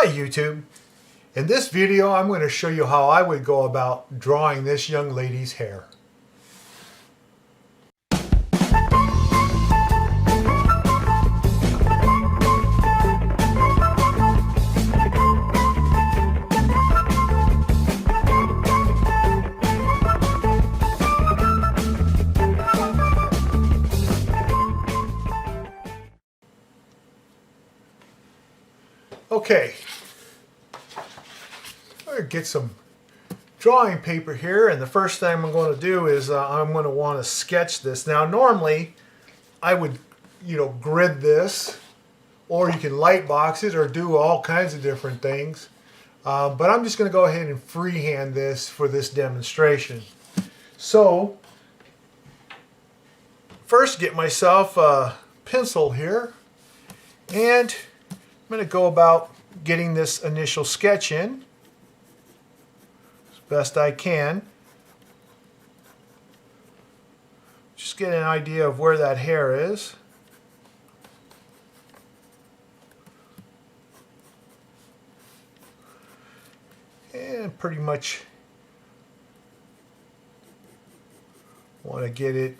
Hi YouTube. In this video I'm going to show you how I would go about drawing this young lady's hair. Okay, I'm going to get some drawing paper here, and the first thing I'm going to do is I'm going to want to sketch this. Now normally I would grid this, or you can light box it or do all kinds of different things, but I'm just going to go ahead and freehand this for this demonstration. So first get myself a pencil here, and I'm going to go about getting this initial sketch in as best I can. Just get an idea of where that hair is. And pretty much want to get it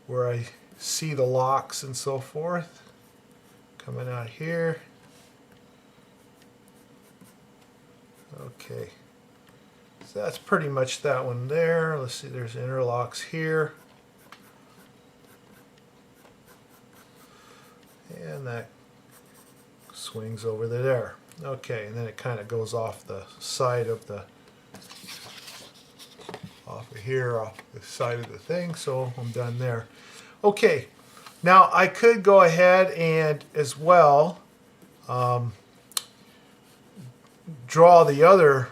where I see the locks and so forth coming out here. Okay, so that's pretty much that one there. Let's see, there's interlocks here. And that swings over there. Okay, and then it kind of goes off the side of the, off of here, off the side of the thing, so I'm done there. Okay, now I could go ahead and as well draw the other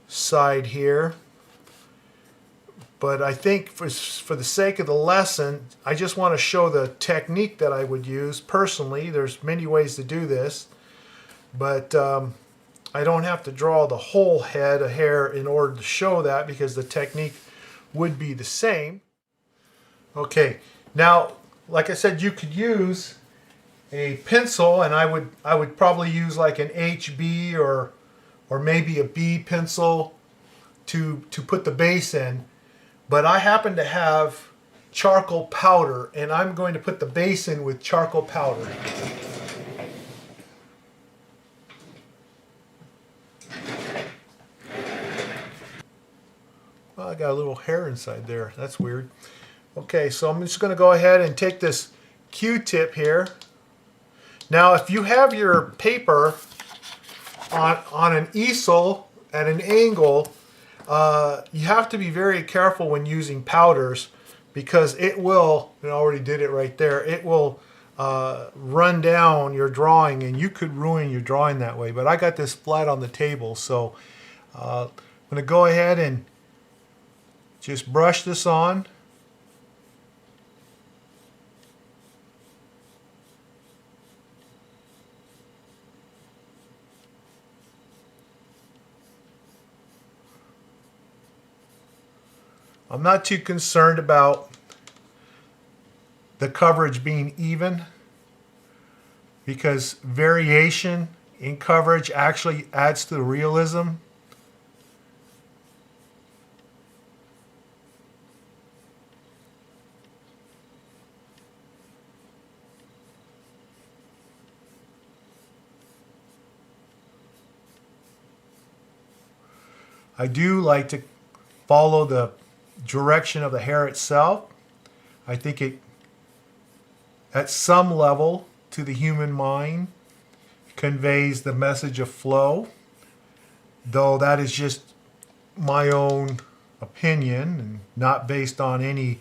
side here, but I think for the sake of the lesson I just want to show the technique that I would use personally. There's many ways to do this, but I don't have to draw the whole head of hair in order to show that, because the technique would be the same. Okay, now like I said, you could use a pencil, and I would probably use like an HB or maybe a B pencil to put the base in, but I happen to have charcoal powder, and I'm going to put the base in with charcoal powder. Well, I got a little hair inside there. That's weird. Okay, so I'm just going to go ahead and take this Q-tip here. Now if you have your paper on an easel at an angle, you have to be very careful when using powders, because it will, and I already did it right there, it will run down your drawing, and you could ruin your drawing that way. But I got this flat on the table, so I'm going to go ahead and just brush this on. I'm not too concerned about the coverage being even, because variation in coverage actually adds to the realism. I do like to follow the direction of the hair itself. I think it, at some level, to the human mind, conveys the message of flow, though that is just my own opinion and not based on any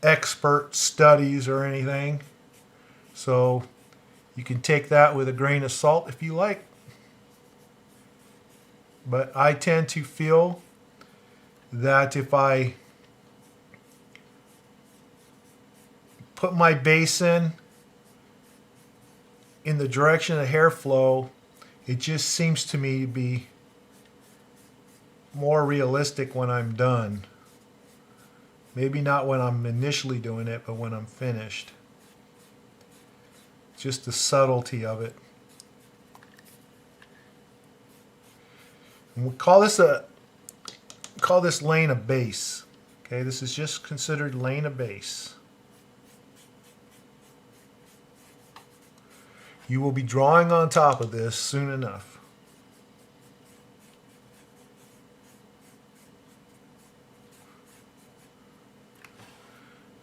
expert studies or anything. So you can take that with a grain of salt if you like. But I tend to feel that if I put my base in the direction of hair flow, it just seems to me to be more realistic when I'm done. Maybe not when I'm initially doing it, but when I'm finished. Just the subtlety of it. And we call this laying a base. Okay, this is just considered laying a base. You will be drawing on top of this soon enough.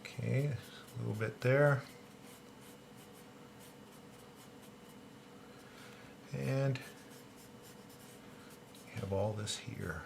Okay, a little bit there. And you have all this here.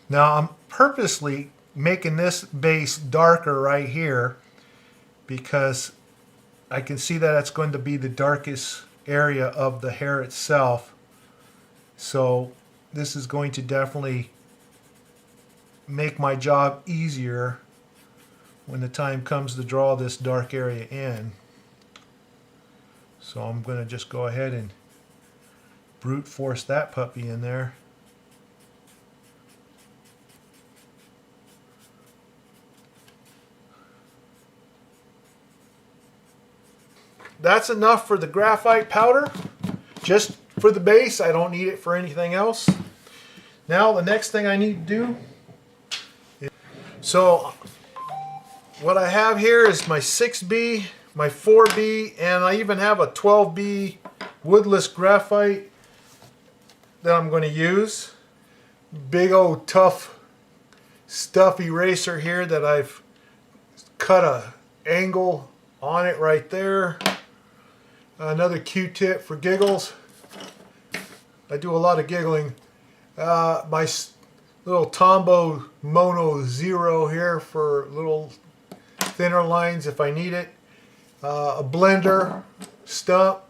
Now I'm purposely making this base darker right here because I can see that it's going to be the darkest area of the hair itself. So this is going to definitely make my job easier when the time comes to draw this dark area in. So I'm going to just go ahead and brute force that puppy in there. That's enough for the graphite powder, just for the base. I don't need it for anything else. Now the next thing I need to do is, so what I have here is my 6B, my 4B, and I even have a 12B woodless graphite that I'm going to use. Big old tough stuff eraser here that I've cut a angle on it right there. Another Q-tip for giggles. I do a lot of giggling. My little Tombow Mono Zero here for little thinner lines if I need it. A blender stump.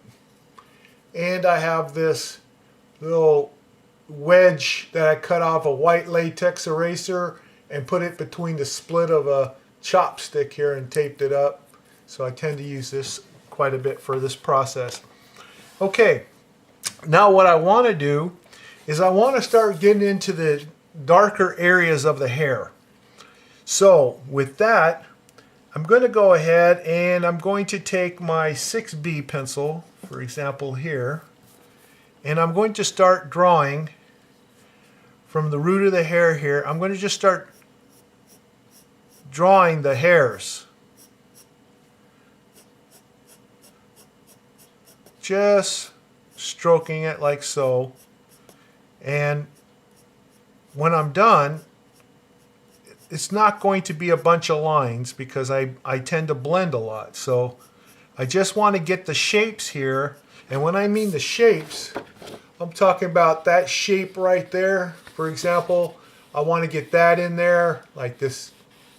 And I have this little wedge that I cut off a white latex eraser and put it between the split of a chopstick here and taped it up. So I tend to use this quite a bit for this process. Okay, now what I want to do is I want to start getting into the darker areas of the hair. So with that, I'm going to go ahead and I'm going to take my 6B pencil, for example here, and I'm going to start drawing from the root of the hair here. I'm going to just start drawing the hairs. Just stroking it like so. And when I'm done, it's not going to be a bunch of lines because I tend to blend a lot. So I just want to get the shapes here. And when I mean the shapes, I'm talking about that shape right there. For example, I want to get that in there, like this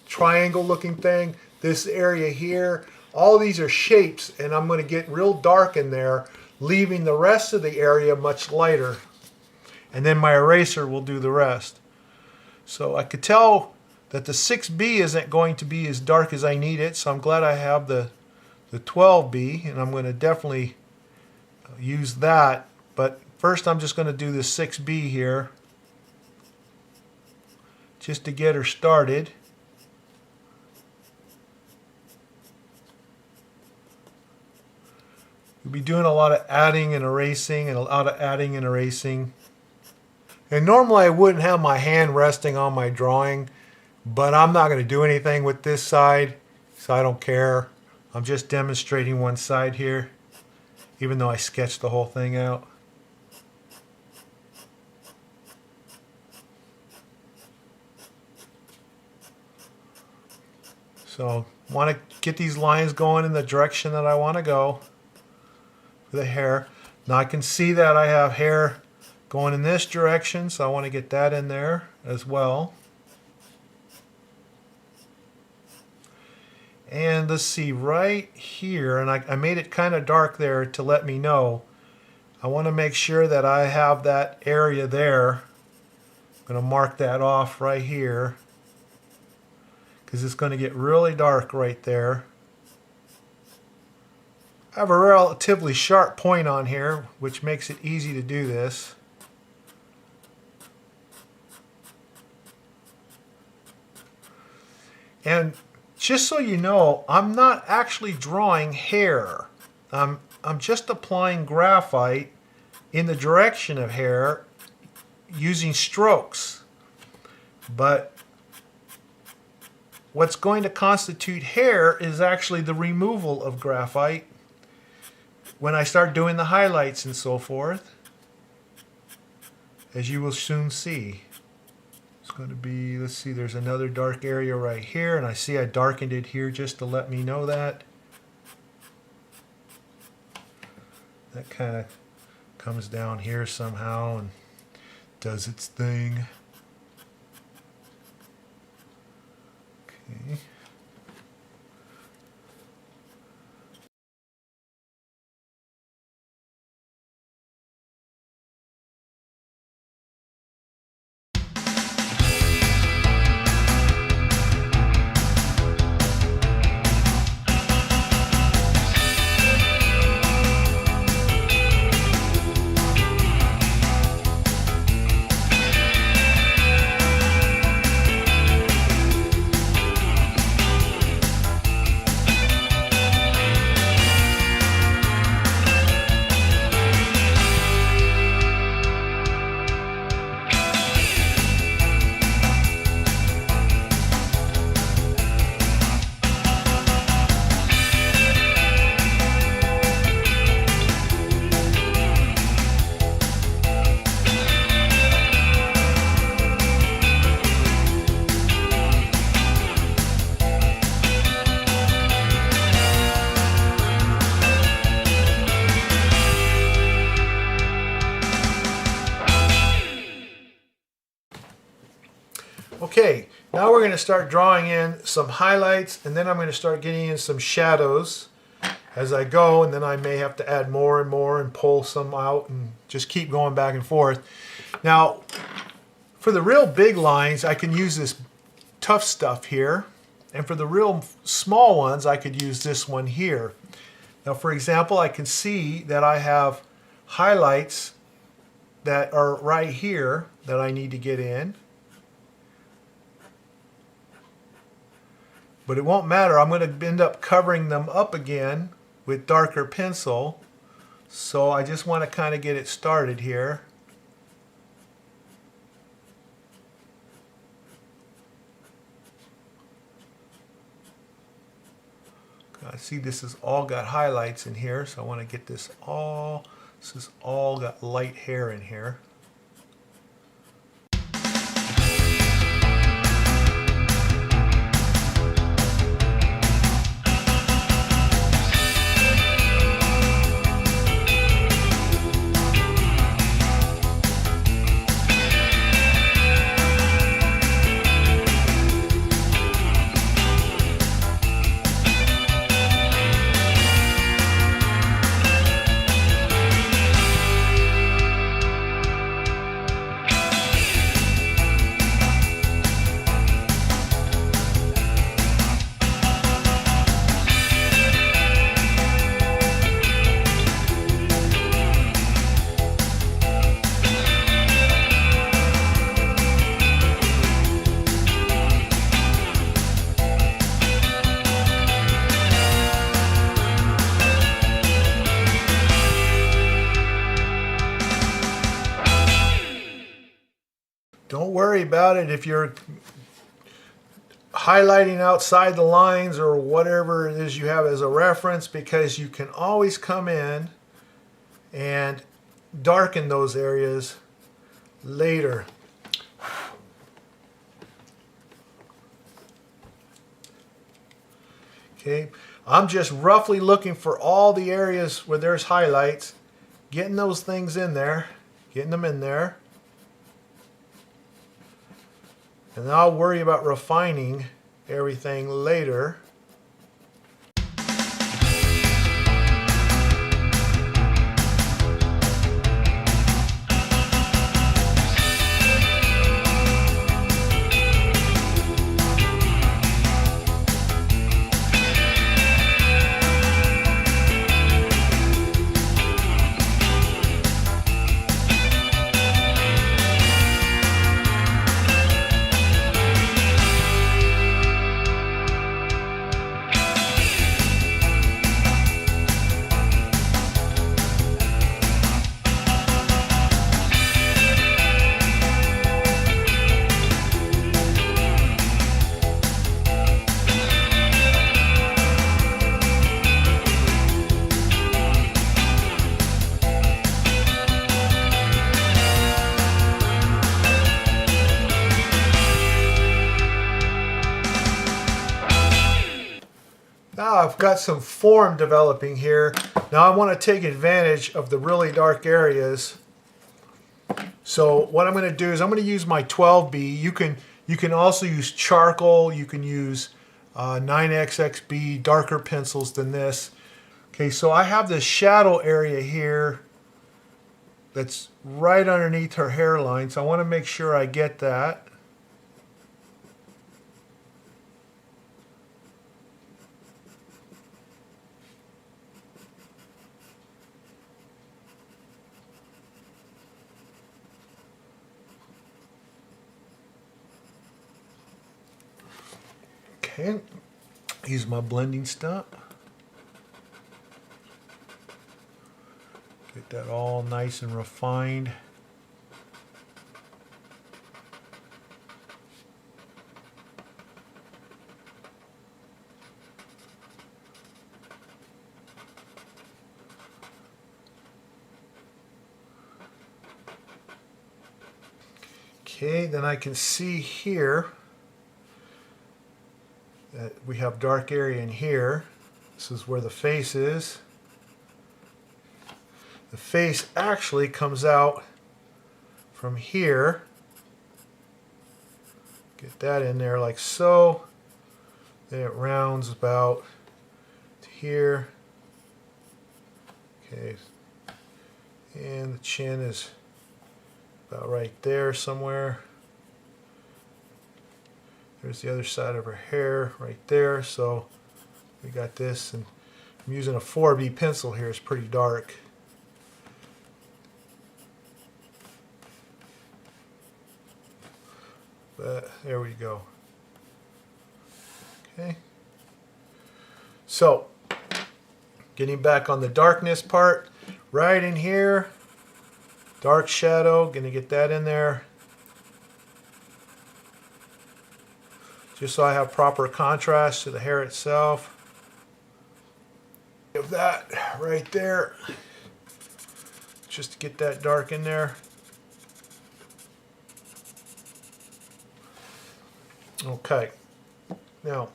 triangle looking thing, this area here. All these are shapes, and I'm going to get real dark in there, leaving the rest of the area much lighter. And then my eraser will do the rest. So I could tell that the 6B isn't going to be as dark as I need it, so I'm glad I have the 12B, and I'm going to definitely use that. But first I'm just going to do the 6B here, just to get her started. We'll be doing a lot of adding and erasing, and a lot of adding and erasing. And normally I wouldn't have my hand resting on my drawing, but I'm not going to do anything with this side, so I don't care. I'm just demonstrating one side here, even though I sketched the whole thing out. So I want to get these lines going in the direction that I want to go for the hair. Now I can see that I have hair going in this direction, so I want to get that in there as well. And let's see, right here, and I made it kind of dark there to let me know. I want to make sure that I have that area there. I'm going to mark that off right here, because it's going to get really dark right there. I have a relatively sharp point on here, which makes it easy to do this. And just so you know, I'm not actually drawing hair. I'm just applying graphite in the direction of hair using strokes. But what's going to constitute hair is actually the removal of graphite when I start doing the highlights and so forth, as you will soon see. It's going to be, let's see, there's another dark area right here, and I see I darkened it here just to let me know that. That kind of comes down here somehow and does its thing. Okay. Okay, now we're going to start drawing in some highlights, and then I'm going to start getting in some shadows as I go, and then I may have to add more and more and pull some out and just keep going back and forth. Now, for the real big lines, I can use this tough stuff here, and for the real small ones, I could use this one here. Now, for example, I can see that I have highlights that are right here that I need to get in. But it won't matter. I'm going to end up covering them up again with darker pencil. So I just want to kind of get it started here. I see this has all got highlights in here, so I want to get this all, this has all got light hair in here. Don't worry about it if you're highlighting outside the lines or whatever it is you have as a reference, because you can always come in and darken those areas later. Okay, I'm just roughly looking for all the areas where there's highlights, getting those things in there, getting them in there. And then I'll worry about refining everything later. I've got some form developing here. Now I want to take advantage of the really dark areas. So what I'm going to do is I'm going to use my 12B. You can also use charcoal. You can use 9xxb, darker pencils than this. Okay, so I have this shadow area here that's right underneath her hairline. So I want to make sure I get that. Okay, use my blending stump. Get that all nice and refined. Okay, then I can see here that we have dark area in here. This is where the face is. The face actually comes out from here. Get that in there like so. Then it rounds about to here. Okay. And the chin is about right there somewhere. There's the other side of her hair right there. So we got this, and I'm using a 4B pencil here. It's pretty dark. But there we go. Okay. So getting back on the darkness part, right in here, dark shadow, gonna get that in there. Just so I have proper contrast to the hair itself. Give that right there, just to get that dark in there. Okay, now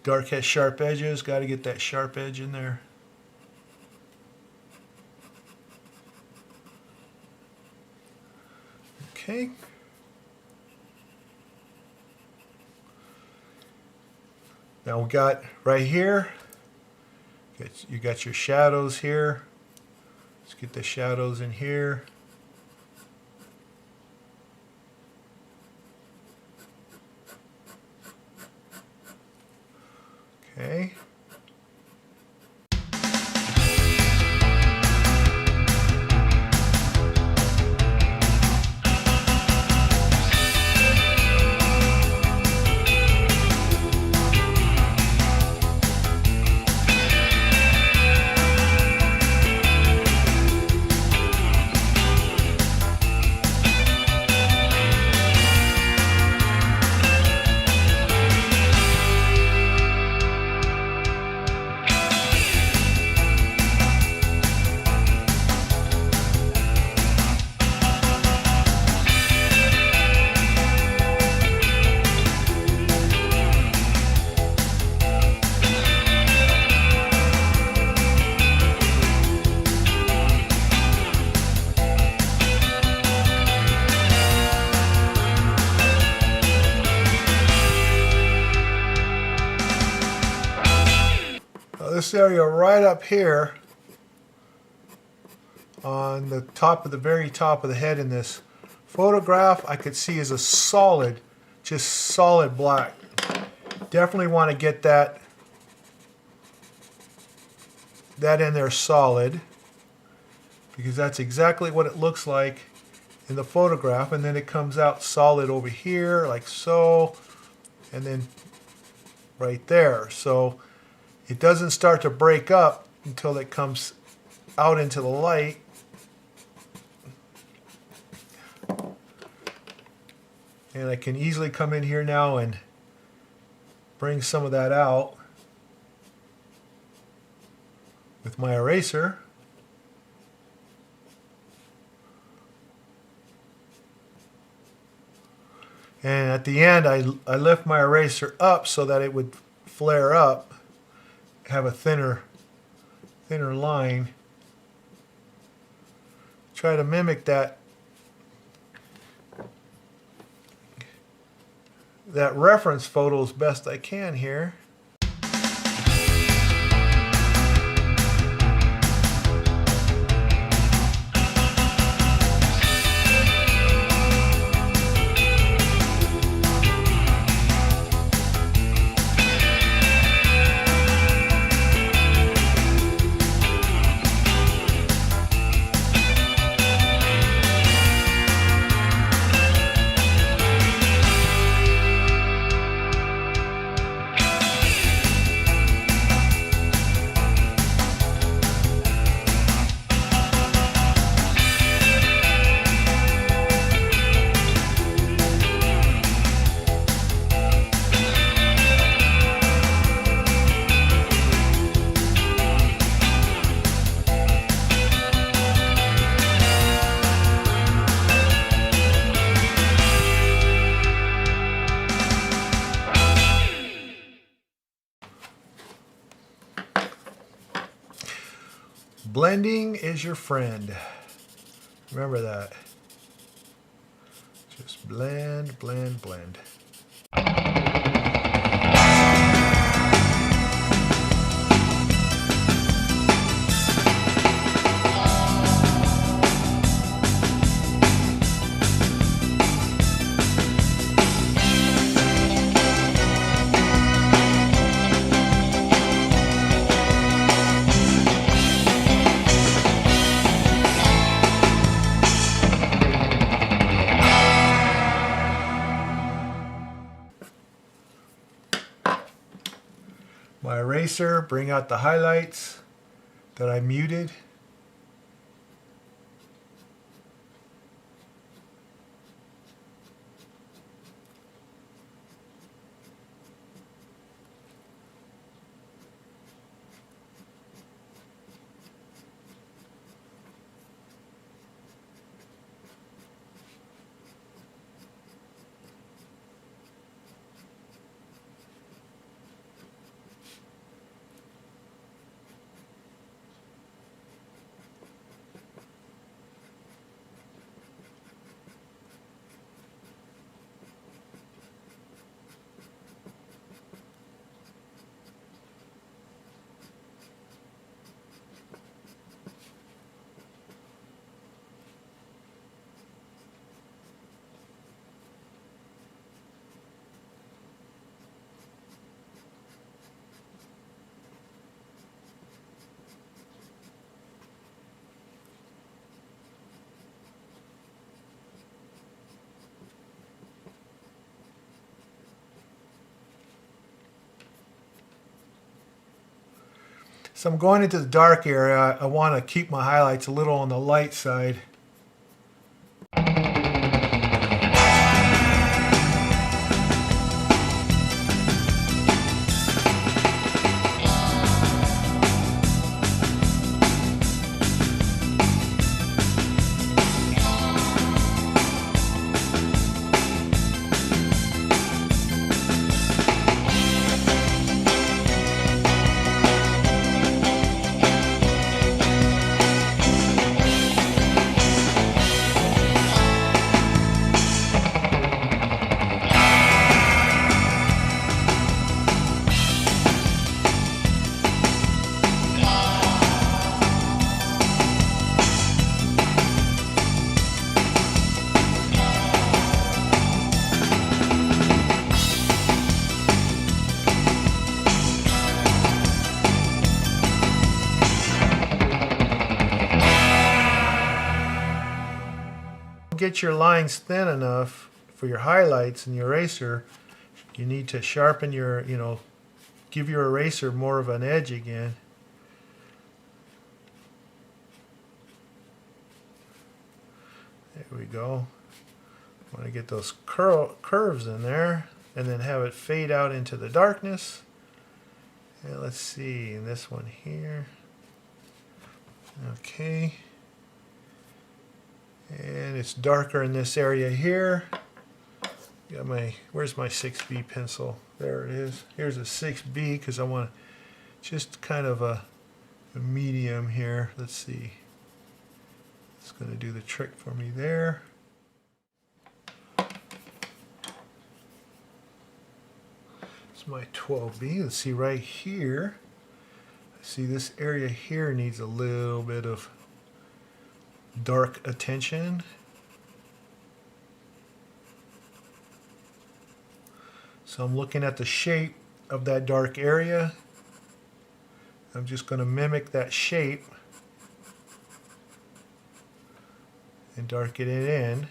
dark has sharp edges, got to get that sharp edge in there. Okay. Now we got right here, you got your shadows here. Let's get the shadows in here. Okay. This area right up here on the top of the very top of the head in this photograph, I could see is a solid, just solid black. Definitely want to get that in there solid, because that's exactly what it looks like in the photograph. And then it comes out solid over here like so, and then right there. So it doesn't start to break up until it comes out into the light. And I can easily come in here now and bring some of that out with my eraser. And at the end, I lift my eraser up so that it would flare up, have a thinner line. Try to mimic that reference photo as best I can here. Blending is your friend. Remember that. Just blend, blend, blend. My eraser, bring out the highlights that I muted. So I'm going into the dark area. I want to keep my highlights a little on the light side. Get your lines thin enough for your highlights and your eraser. You need to sharpen your, give your eraser more of an edge again. There we go. I want to get those curves in there and then have it fade out into the darkness. And let's see, in this one here. Okay. And it's darker in this area here. got my, where's my 6B pencil? There it is. Here's a 6B because I want just kind of a medium here. Let's see. It's going to do the trick for me there. It's my 12B. Let's see right here. See, this area here needs a little bit of dark attention. So I'm looking at the shape of that dark area. I'm just going to mimic that shape and darken it in.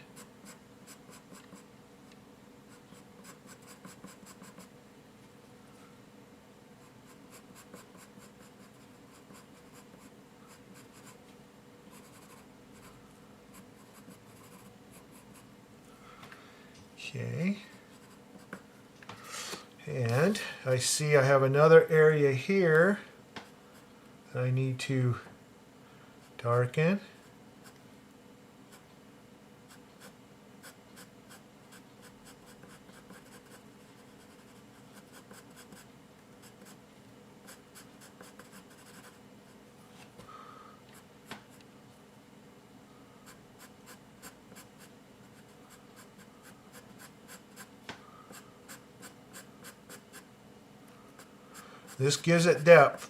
Okay. And I see I have another area here that I need to darken. This gives it depth,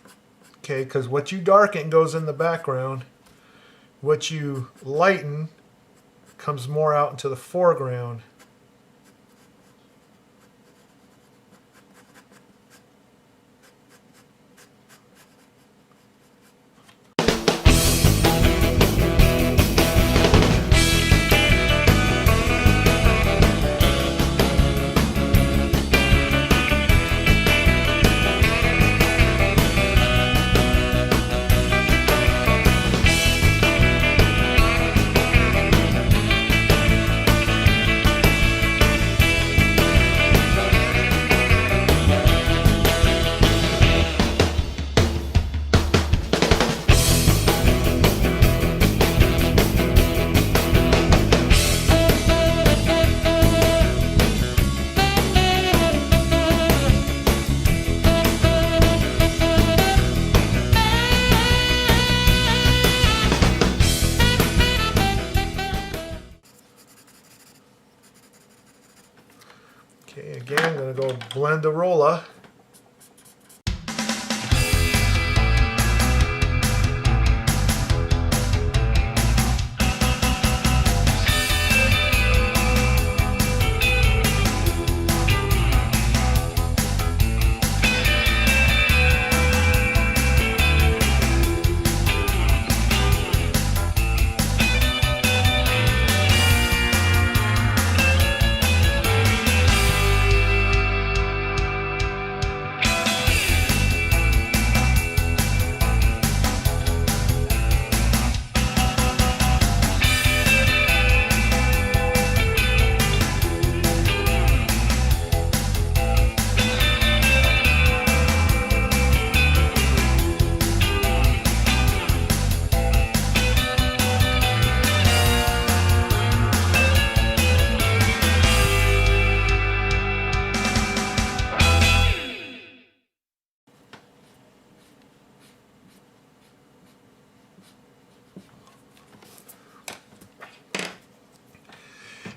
okay, because what you darken goes in the background. What you lighten comes more out into the foreground. Okay, again, I'm going to go blend the roller.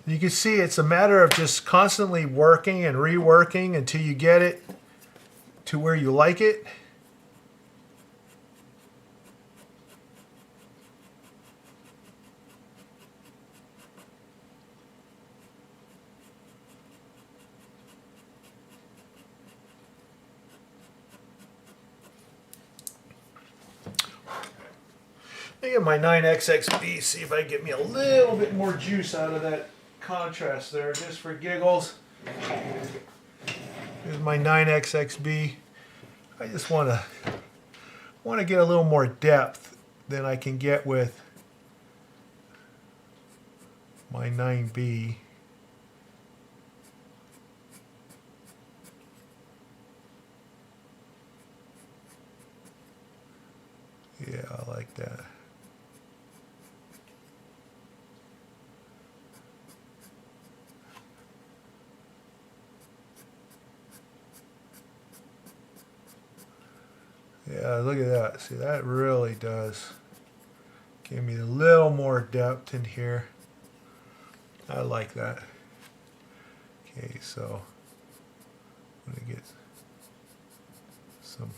You can see it's a matter of just constantly working and reworking until you get it to where you like it. Let me get my 9XXB, see if I can get me a little bit more juice out of that contrast there, just for giggles. Here's my 9XXB. I just want to get a little more depth than I can get with my 9B. Yeah, I like that. Yeah, look at that. See, that really does give me a little more depth in here. I like that. Okay, so I'm going to get some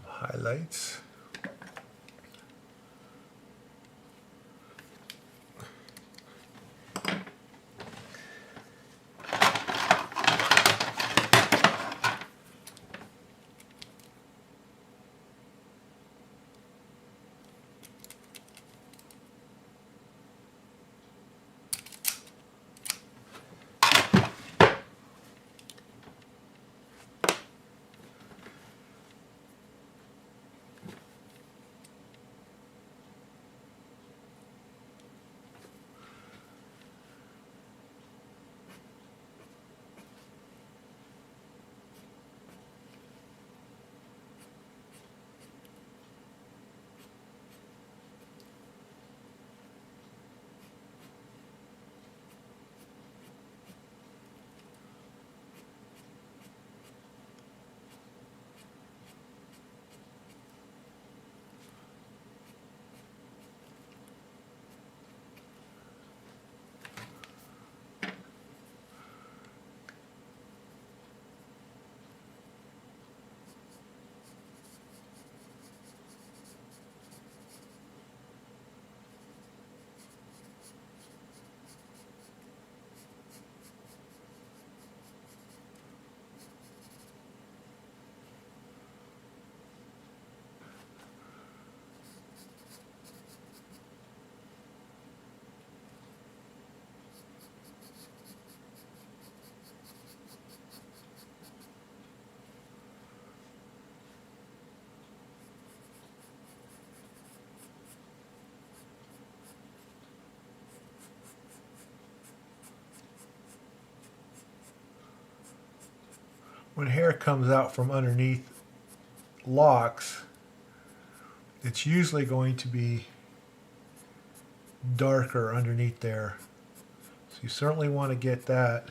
highlights. When hair comes out from underneath locks, it's usually going to be darker underneath there. So you certainly want to get that.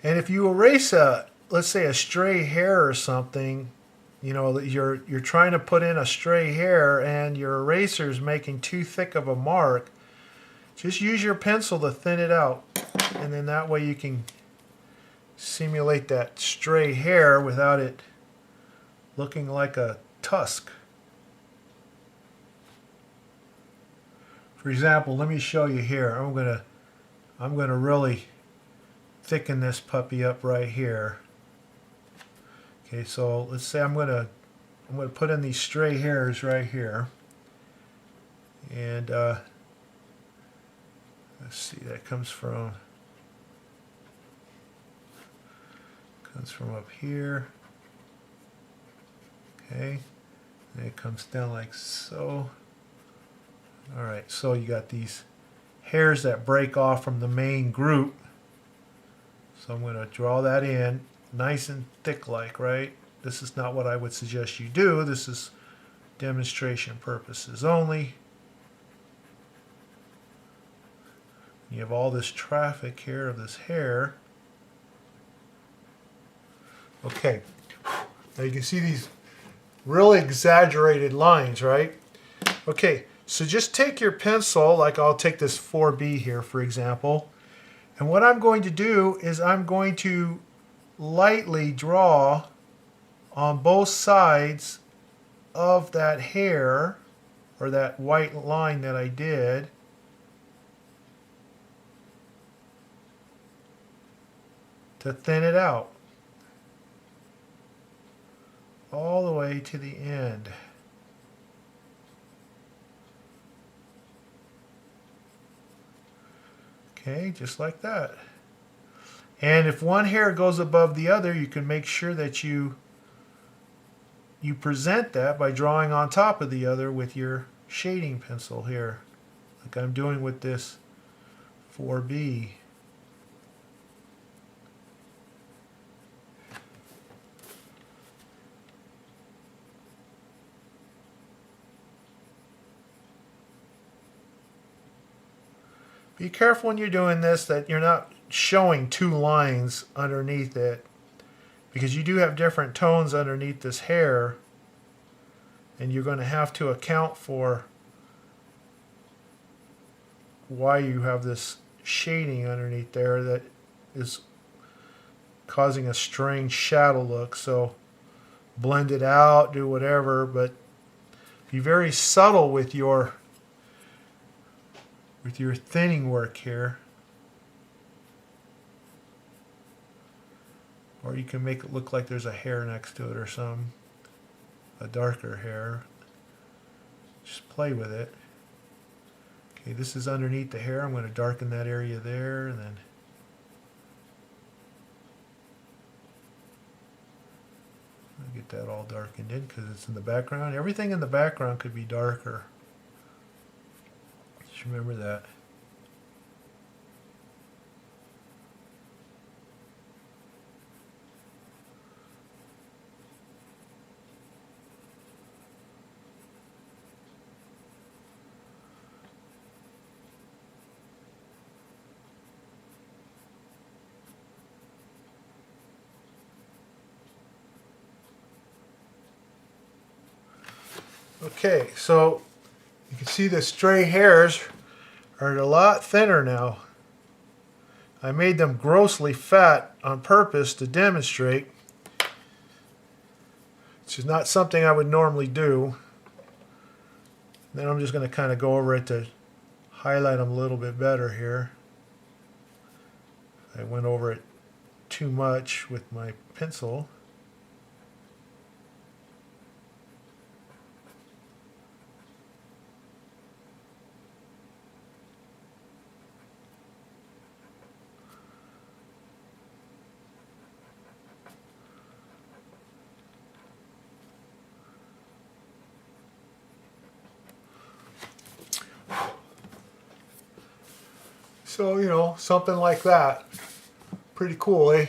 And if you erase let's say a stray hair or something, you know, you're trying to put in a stray hair and your eraser is making too thick of a mark, just use your pencil to thin it out, and then that way you can simulate that stray hair without it looking like a tusk. For example, let me show you here. I'm gonna really thicken this puppy up right here. Okay, so let's say I'm gonna put in these stray hairs right here, and let's see, that comes from up here. Okay, and it comes down like so. Alright, so you got these hairs that break off from the main group. So I'm going to draw that in nice and thick like, right? This is not what I would suggest you do. This is demonstration purposes only. You have all this traffic here of this hair. Okay, now you can see these really exaggerated lines, right? Okay, so just take your pencil, like I'll take this 4B here for example, and what I'm going to do is I'm going to lightly draw on both sides of that hair, or that white line that I did, to thin it out all the way to the end. Okay, just like that. And if one hair goes above the other, you can make sure that you present that by drawing on top of the other with your shading pencil here, like I'm doing with this 4B. Be careful when you're doing this that you're not showing two lines underneath it, because you do have different tones underneath this hair, and you're going to have to account for why you have this shading underneath there that is causing a strange shadow look. So blend it out, do whatever, but be very subtle with your thinning work here. Or you can make it look like there's a hair next to it or some, a darker hair. Just play with it. Okay, this is underneath the hair. I'm going to darken that area there, and then I'll get that all darkened in because it's in the background. Everything in the background could be darker. Just remember that. Okay, so you can see the stray hairs are a lot thinner now. I made them grossly fat on purpose to demonstrate. Which is not something I would normally do. Then I'm just going to kind of go over it to highlight them a little bit better here. I went over it too much with my pencil. So, you know, something like that. Pretty cool, eh?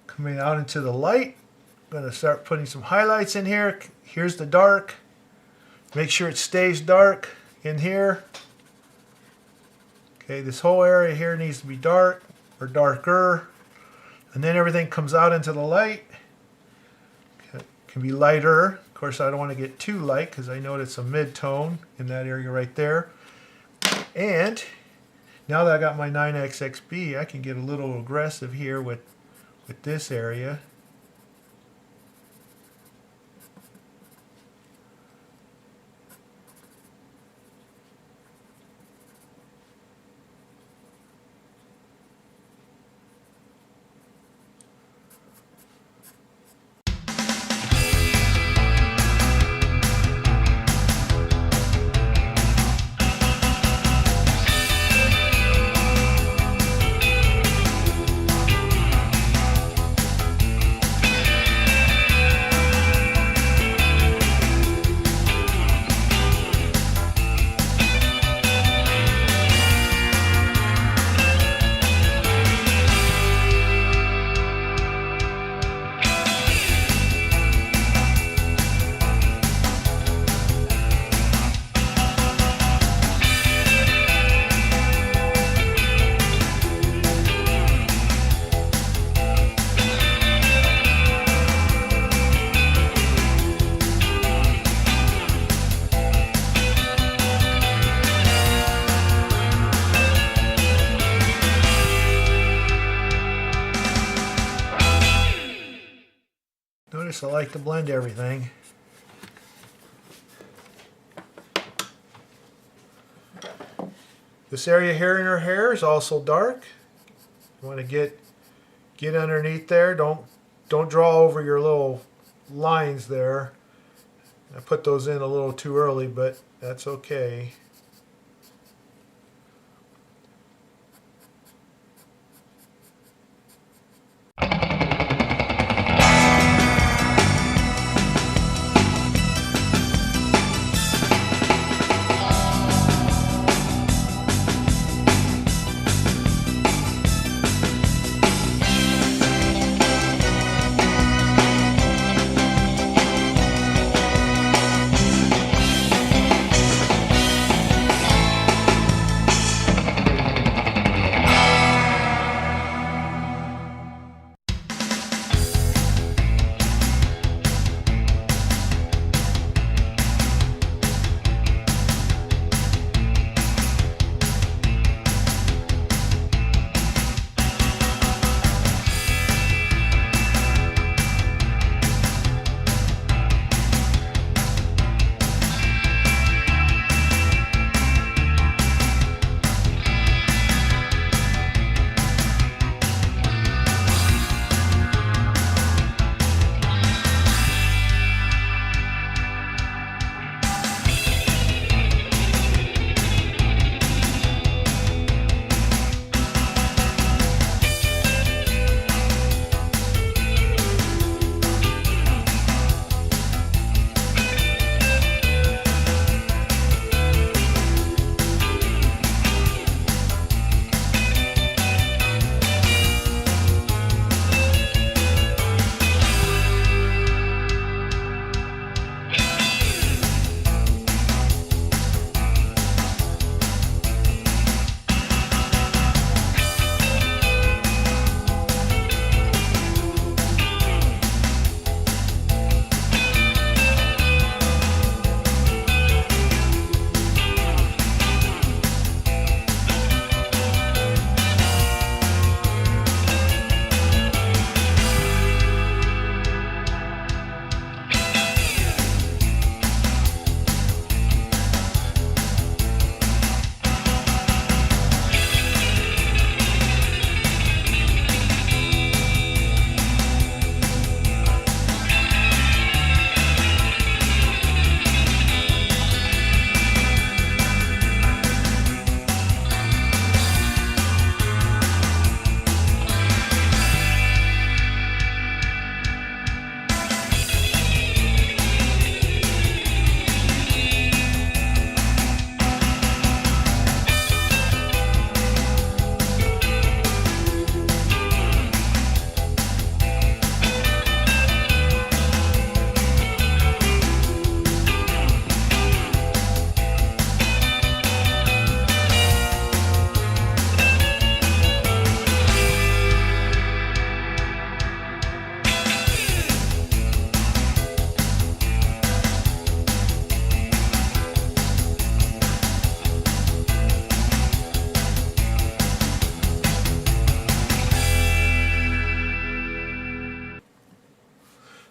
Coming out into the light, I'm going to start putting some highlights in here. Here's the dark. Make sure it stays dark in here. Okay, this whole area here needs to be dark or darker. And then everything comes out into the light. It can be lighter. Of course, I don't want to get too light because I know it's a mid-tone in that area right there. And now that I got my 9xXB, I can get a little aggressive here with this area. Notice I like to blend everything. This area here in her hair is also dark. You want to get underneath there. Don't draw over your little lines there. I put those in a little too early, but that's okay.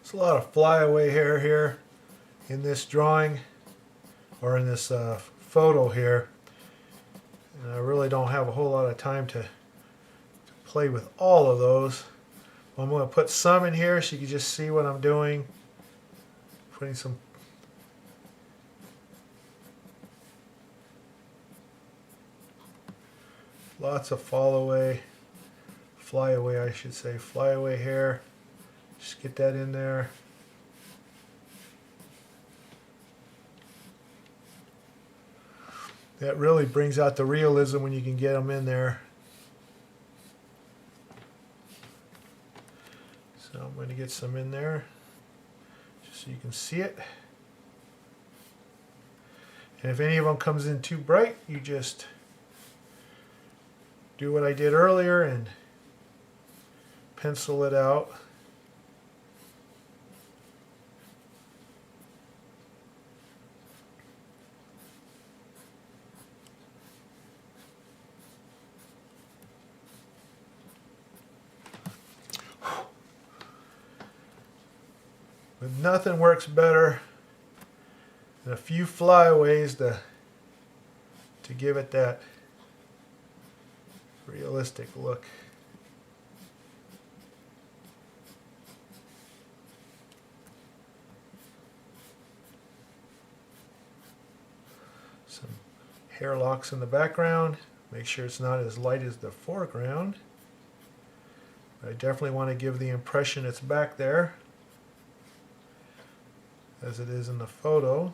There's a lot of flyaway hair here in this drawing, or in this photo here. And I really don't have a whole lot of time to play with all of those. I'm going to put some in here so you can just see what I'm doing. Putting some lots of flyaway I should say, flyaway hair. Just get that in there. That really brings out the realism when you can get them in there. So I'm going to get some in there just so you can see it. And if any of them comes in too bright, you just do what I did earlier and pencil it out. But nothing works better than a few flyaways to give it that realistic look. Some hair locks in the background. Make sure it's not as light as the foreground. I definitely want to give the impression it's back there as it is in the photo.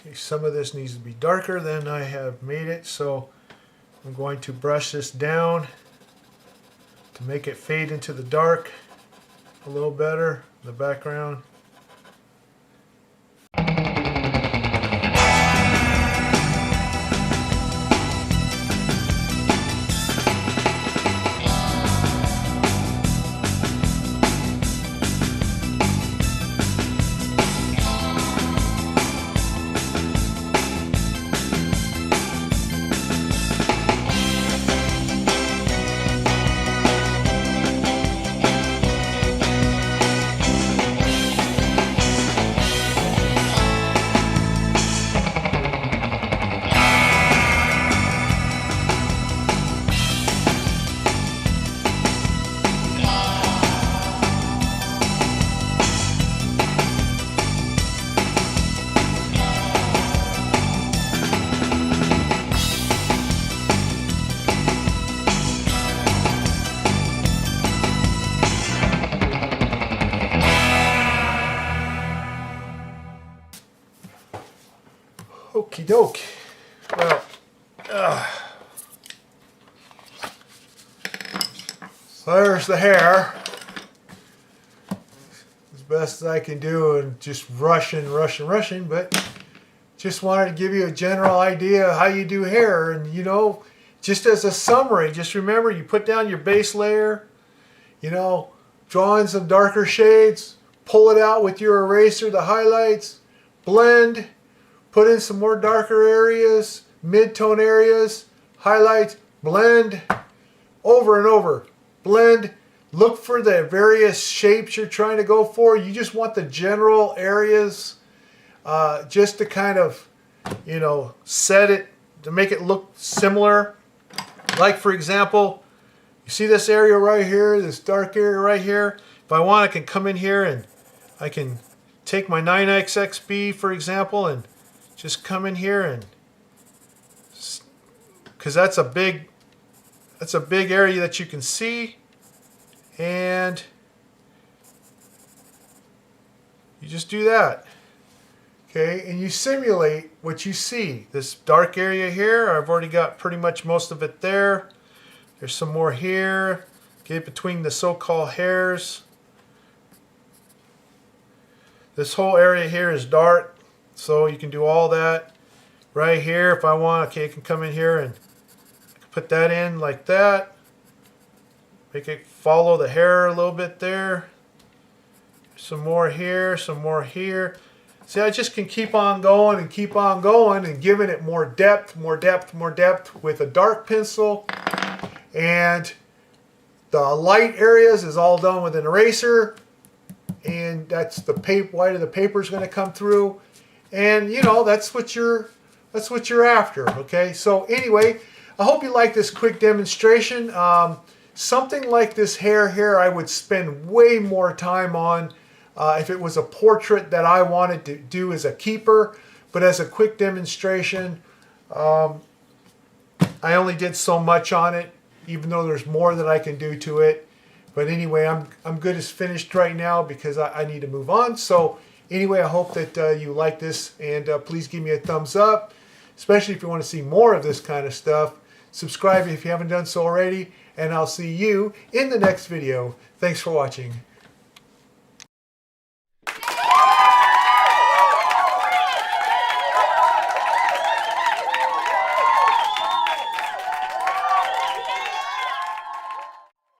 Okay, some of this needs to be darker than I have made it, so I'm going to brush this down to make it fade into the dark a little better in the background. Okie doke. Well, there's the hair. As best as I can do, and just rushing, but just wanted to give you a general idea of how you do hair. And you know, just as a summary, just remember you put down your base layer, you know, draw in some darker shades, pull it out with your eraser, the highlights, blend, put in some more darker areas, mid-tone areas, highlights, blend, over and over. Blend, look for the various shapes you're trying to go for. You just want the general areas just to kind of, you know, set it, to make it look similar. Like for example, you see this area right here, this dark area right here? If I want, I can come in here and I can take my 9xXB, for example, and just come in here, and because that's a big area that you can see, and you just do that. Okay, and you simulate what you see. This dark area here, I've already got pretty much most of it there. There's some more here. Get between the so-called hairs. This whole area here is dark. So you can do all that right here if I want. Okay, I can come in here and put that in like that. Make it follow the hair a little bit there. Some more here, some more here. See, I just can keep on going and keep on going and giving it more depth with a dark pencil. And the light areas is all done with an eraser. And that's the white of the paper is going to come through. And you know, that's what you're after. Okay, so anyway, I hope you like this quick demonstration. Something like this hair here I would spend way more time on if it was a portrait that I wanted to do as a keeper, but as a quick demonstration, I only did so much on it, even though there's more that I can do to it. But anyway, I'm good as finished right now because I need to move on. So anyway, I hope that you like this, and please give me a thumbs up, especially if you want to see more of this kind of stuff. Subscribe if you haven't done so already, and I'll see you in the next video. Thanks for watching.